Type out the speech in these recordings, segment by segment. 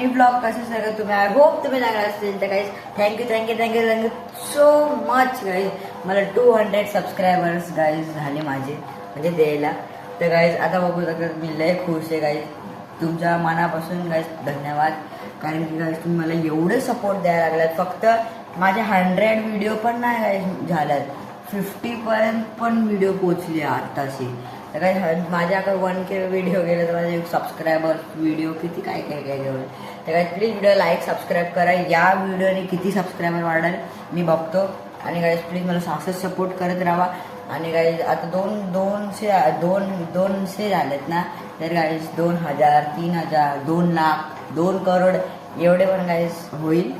Funny blog कसे सगळं तुम्ही आय होप तुम्ही चांगला असतील तर guys thank you so much guys. मला 200 सबस्क्रायबर्स गाईज झाले माझे म्हणजे द्यायला. तर गाईज आता बघू तर मी लय खुश आहे गाईज. तुमच्या मनापासून गाईज धन्यवाद. कारण की गाईज तुम्ही मला एवढे सपोर्ट द्यायला लागलात. फक्त माझे 100 व्हिडिओ पण नाही गाईज झाल्यात, 50 पर्यंत पण व्हिडिओ पोचले आत्ताशी. तर काय माझ्याकडे 1K व्हिडिओ गेले तर माझे सबस्क्रायबर व्हिडिओ किती काय गेलं. तर काय प्लीज व्हिडिओ लाईक सबस्क्राईब करा. या व्हिडिओने किती सबस्क्रायबर वाढेल मी बघतो. आणि गाईज प्लीज मला असंच सपोर्ट करत राहा. आणि गाईज आता दोनशे झालेत ना. तर गाईज 2000, 3000, 2 लाख, 2 करोड एवढे पण गाईज होईल.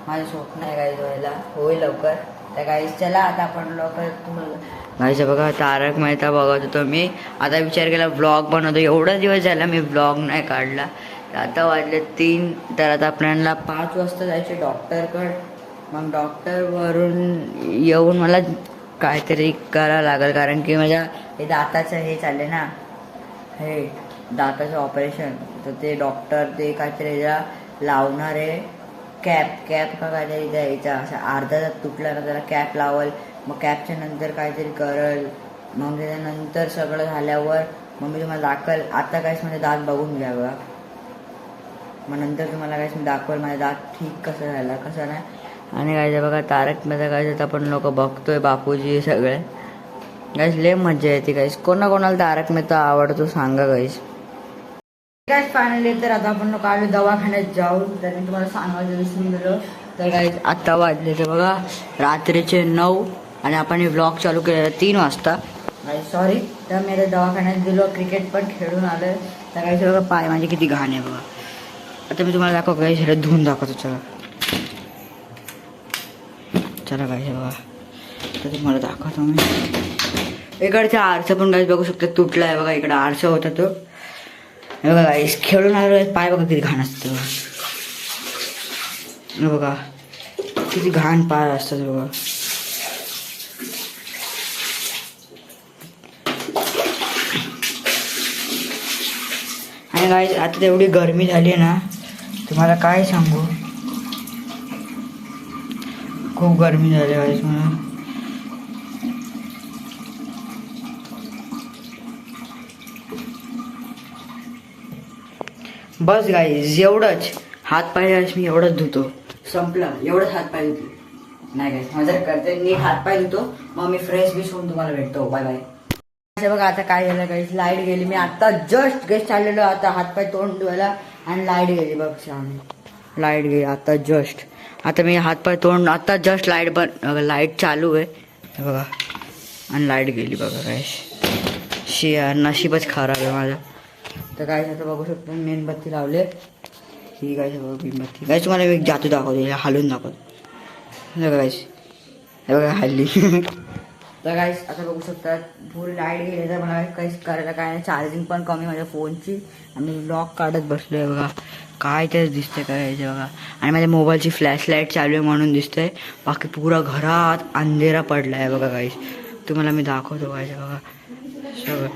माझं स्वप्न आहे गाईज व्हायला, होईल लवकर. तर गाईज चला आता आपण लवकर तुम्हाला गाईज बघा तारक मेहता बघत होतो मी. आता विचार केला व्लॉग बनवतो. एवढा दिवस झाला मी व्लॉग नाही काढला. तर आता वाजले 3. तर आता आपल्याला 5 वाजता जायचे डॉक्टरकडे. मग डॉक्टरवरून येऊन मला काहीतरी करावं लागेल. कारण की माझ्या हे दाताचं हे चालले ना, हे दाताचं ऑपरेशन. तर ते डॉक्टर ते काहीतरी लावणार आहे. कॅप का काहीतरी द्यायचा. असं अर्धा दात तुटला ना त्याला कॅप लावल. मग कॅपच्या नंतर काहीतरी करल. मग त्याच्यानंतर सगळं झाल्यावर मग मी तुम्हाला दाखल. आता काहीच माझे दात बघून घ्या बघा. मग नंतर तुम्हाला काहीच मी दाखवेल माझा दात ठीक कसं झाला कसं नाही. आणि काय बघा तारक मेहता काय आपण लोक बघतोय, बापूजी सगळे गाईस. लय मजा येते गाईस. कोणाला तारक मेहता आवडतो सांगा गाईस. गाईस फायनली तर आता आपण लोक आलो दवाखान्यात जाऊन. तर मी तुम्हाला सांगायचं विसरून गेलो. तर गाईस आत्ता वाजले ते बघा रात्रीचे 9 आणि आपण हे व्लॉग चालू केलेला 3 वाजता. गाईस सॉरी. तर मी आता दवाखान्यात गेलो, क्रिकेट पण खेळून आलं. तर गाईस बघा पाय माझे किती घाण आहे बघा. आता मी तुम्हाला दाखव गाईस, ह्याला धुवून दाखवतो. चला गाईस बघा. तर तुम्हाला दाखवतो मी. इकडच्या आरसा पण गाईस बघू शकता तुटला आहे बघा. इकडे आरसा होता तो. हे बघा गाईस खेळून आलो. पाय बघा किती घाण असतं बघा. किती घाण पाय असतात बघा. आणि गाईस आता एवढी गरमी झाली आहे ना, तुम्हाला काय सांगू. खूप गरमी झाली गाईस मला. बस गाईस एवढंच. हातपाय मी एवढंच धुतो. संपलं. एवढंच हातपाय धुतो. नाही गाईस मजा करते. नीट हातपाय धुतो. मग मी फ्रेश बीश होऊन तुम्हाला भेटतो. Bye bye. बघा आता काय झालं गाईस, लाईट गेली. मी आता जस्ट गेस्ट चाललेलो आता हातपाय तोंड धुवायला आणि लाईट गेली बघ. लाईट गेली आता जस्ट. आता मी हातपाय तोंड आता जस्ट लाईट चालू आहे बघा आणि लाईट गेली बघा गाईस. नशीबच खराब आहे माझं. तर गाईस आता बघू शकतो मेणबत्ती लावले. ही गाईस बघा मेणबत्ती. गाईस तुम्हाला मी जातो दाखवतो, हलवून दाखवतो बघा गाईस. हे बघा हल्ली. तर गाईस आता बघू शकता फुल लाईट गेली. तर मला काहीच करायला काय नाही. चार्जिंग पण कमी माझ्या फोनची. आणि ब्लॉग काढत बसलोय बघा. काय तेच दिसतंय काय बघा. आणि माझ्या मोबाईलची फ्लॅशलाईट चालू आहे म्हणून दिसतंय. बाकी पुरा घरात अंधेरा पडला आहे बघा गाईस. तुम्हाला मी दाखवतो गाईस बघा. सगळं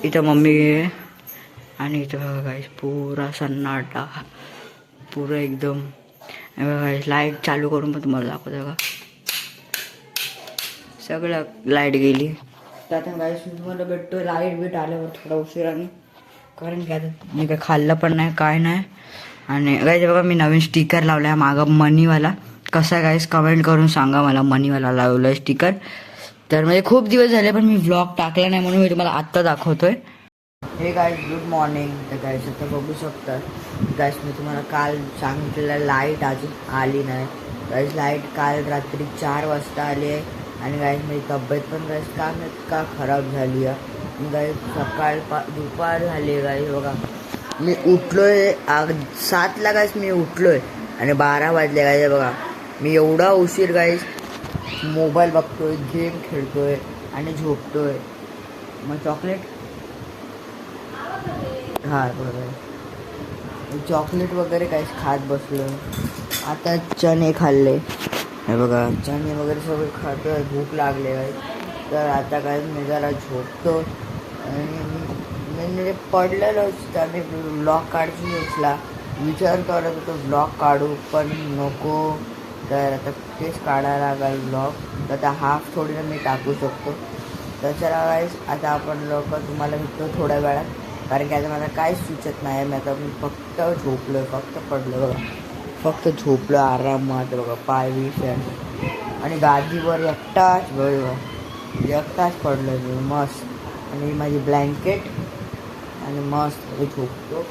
इथं मम्मी आहे आणि इथं बघा गाईस पुरा सन्नाटा पुरं एकदम. बघा गाईस लाईट चालू करून पण तुम्हाला दाखवतो बघा. सगळं लाईट गेली. तर आता गाईस तुम्हाला भेटतो लाईट बीट आल्यावर थोडा उशिराने. कारण की आता मी काय खाल्लं पण नाही काय नाही. आणि गाईस बघा मी नवीन स्टिकर लावला आहे मागं मनीवाला. कसा गाईस कमेंट करून सांगा मला. मनीवाला लावलं आहे स्टिकर. तर म्हणजे खूप दिवस झाले पण मी व्लॉग टाकला नाही म्हणून मी तुम्हाला आत्ता दाखवतोय. Hey guys good morning. तर गाईस आता बघू शकता गाईस मी तुम्हाला काल सांगितलेलं लाईट अजून आली नाही. गाईस लाईट काल रात्री 4 वाजता आली आहे. आणि गाईस माझी तब्येत पण गाईस का खराब झाली आहे. गाईस दुपार झाली आहे गाईस बघा. मी उठलोय 7ला गाईस मी उठलोय आणि 12 वाजले गाईस बघा. मी एवढा उशीर गाईस मोबाईल बघतोय, गेम खेळतोय आणि झोपतोय. मग चॉकलेट हां बरोबर चॉकलेट वगैरे काहीच खात बसलो. आता चणे खाल्ले हे बघा. चणे वगैरे सगळं खातोय. भूक लागले गाईस. तर आता काय मी जरा झोपतो. आणि मी पडलेलो त्याने ब्लॉग काढून उचला विचार करत होतो ब्लॉग काढू पण नको, तर आता तेच काढायला लागेल ब्लॉग. तर आता हाफ थोडी ना मी टाकू शकतो. तर चला गाईस, आता आपण लवकर तुम्हाला भेटतो थोड्या वेळात, कारण की आता मला काहीच सुचत नाही. मी आता फक्त झोपलो, फक्त पडलो बघा, फक्त झोपलो आरामात बघा, पाय आणि गादीवर एकटाच बरोबर एकटाच पडलो मी मस्त. आणि माझी ब्लँकेट आणि मस्त झोपतो.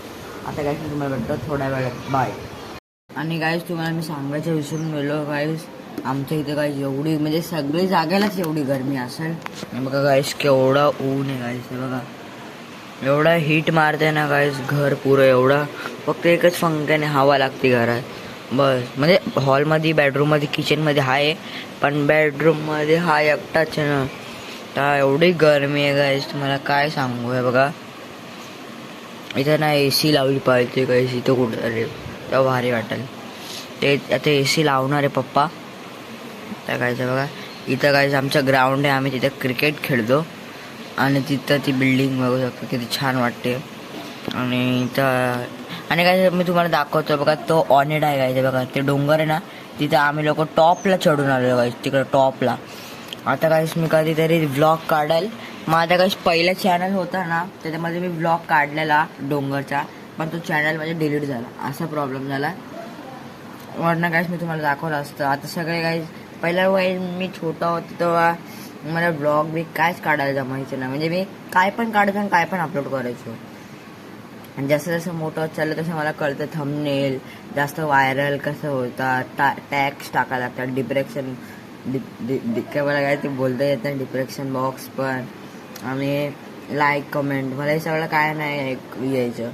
आता काय की तुम्हाला भेटतो थोड्या वेळात, बाय. आणि गाईस तुम्हाला मी सांगायचं विसरून गेलो गाईस, आमच्या इथे गाईस एवढी म्हणजे सगळी जागेलाच एवढी गरमी असेल. बघा गाईस केवढा ऊन आहे गाईस, हे बघा एवढा हीट मारते ना गाईस, घर पुरं एवढा, फक्त एकच पंख्याने हवा लागते घरात बस. म्हणजे हॉलमध्ये, बेडरूममध्ये, किचनमध्ये आहे, पण बेडरूममध्ये हा एकटाच आहे ना. तर एवढी गरमी आहे गाईस, तुम्हाला काय सांगू. आहे बघा इथं ना AC लावली पाहिजे गाईस, इथं कुठं अरे तेव्हा भारी वाटेल. ते आता AC लावणार आहे पप्पा. त्या कायचं बघा इथं काहीच आमचं ग्राउंड आहे, आम्ही तिथं क्रिकेट खेळतो. आणि तिथं ती बिल्डिंग बघू शकतो किती छान वाटते. आणि इथं आणि काय मी तुम्हाला दाखवतो बघा, तो ऑनेड आहे काय बघा, ते डोंगर आहे ना, तिथं आम्ही लोक टॉपला चढून आलो गाईस, तिकडं टॉपला. आता काहीच मी कधीतरी व्लॉग काढेल. माझा काहीच पहिला चॅनल होता ना, त्याच्यामध्ये मी व्लॉग काढलेला डोंगरचा, पण तो चॅनल म्हणजे डिलीट झाला, असा प्रॉब्लेम झाला. वरनं काहीच मी तुम्हाला दाखवलं असतं. आता सगळे काही पहिला वेळी मी छोटा होतो तेव्हा मला ब्लॉग बी कायच काढायला जमायचं नाही. म्हणजे मी काय पण काढायचो आणि काय पण अपलोड करायचो. आणि जसं जसं मोठं होत चाललं तसं मला कळतं थंबनेल जास्त व्हायरल कसं होतात, टॅग्स टाकायला लागतात, डिप्रेक्शन काय मला काय ते बोलता येत नाही, डिप्रेक्शन बॉक्स पण, आणि लाईक कमेंट, मला हे सगळं काय नाही यायचं.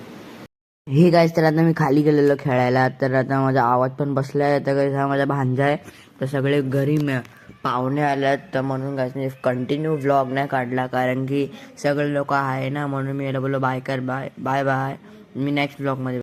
हे गाईस तर आता मी खाली गेलेलो खेळायला, तर आता माझा आवाज पण बसलाय. तर काही हा माझा भांजा आहे, तर सगळे घरी पाहुणे आल्यात, तर म्हणून गाईस मी कंटिन्यू व्लॉग नाही काढला, कारण की सगळे लोक आहे ना, म्हणून मी याला बोललो बाय कर, बाय बाय बाय. मी नेक्स्ट व्लॉगमध्ये